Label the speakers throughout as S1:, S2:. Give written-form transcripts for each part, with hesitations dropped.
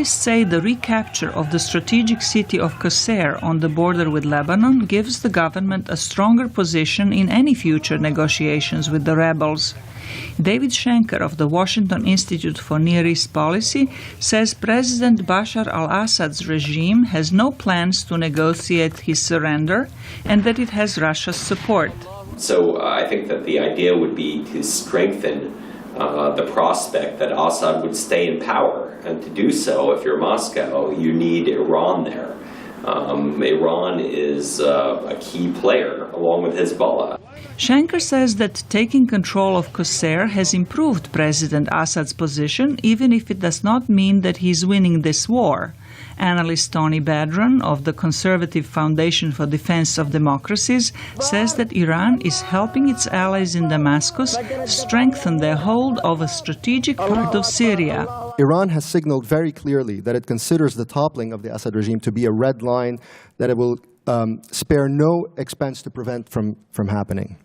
S1: Analysts say the recapture of the strategic city of Qusair on the border with Lebanon gives the government a stronger position in any future negotiations with the rebels. David Schenker of the Washington Institute for Near East Policy says President Bashar al-Assad's regime has no plans to negotiate his surrender and that it has Russia's support.
S2: So I think that the idea would be to strengthen the prospect that Assad would stay in power. And to do so, if you're Moscow, you need Iran there. Iran is a key player, along with Hezbollah.
S1: Schenker says that taking control of Qusair has improved President Assad's position, even if it does not mean that he's winning this war. Analyst Tony Badron of the Conservative Foundation for Defense of Democracies says that Iran is helping its allies in Damascus strengthen their hold of a strategic part of Syria.
S3: Iran has signaled very clearly that it considers the toppling of the Assad regime to be a red line that it will spare no expense to prevent from happening.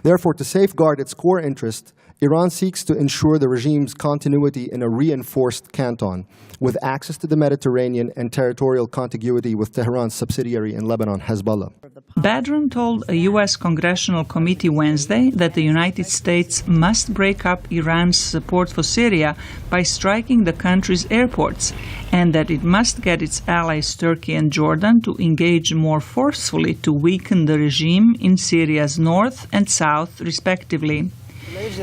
S3: Therefore, to safeguard its core interest, Iran seeks to ensure the regime's continuity in a reinforced canton, with access to the Mediterranean and territorial contiguity with Tehran's subsidiary in Lebanon, Hezbollah.
S1: Badron told a U.S. Congressional Committee Wednesday that the United States must break up Iran's support for Syria by striking the country's airports, and that it must get its allies Turkey and Jordan to engage more forcefully to weaken the regime in Syria's north and south, respectively.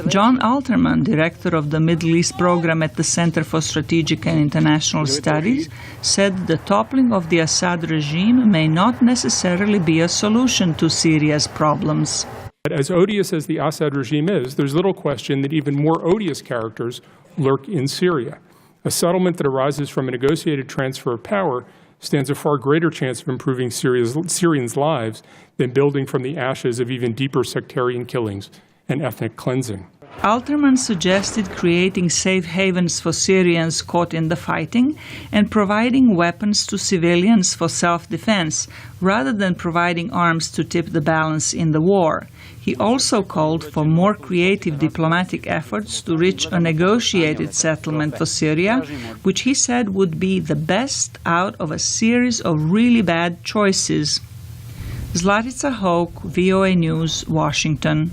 S1: John Alterman, director of the Middle East program at the Center for Strategic and International Studies, said the toppling of the Assad regime may not necessarily be a solution to Syria's problems.
S4: As odious as the Assad regime is, there's little question that even more odious characters lurk in Syria. A settlement that arises from a negotiated transfer of power stands a far greater chance of improving Syrians' lives than building from the ashes of even deeper sectarian killings and ethnic cleansing.
S1: Alterman suggested creating safe havens for Syrians caught in the fighting and providing weapons to civilians for self-defense, rather than providing arms to tip the balance in the war. He also called for more creative diplomatic efforts to reach a negotiated settlement for Syria, which he said would be the best out of a series of really bad choices. Zlatica Hoke, VOA News, Washington.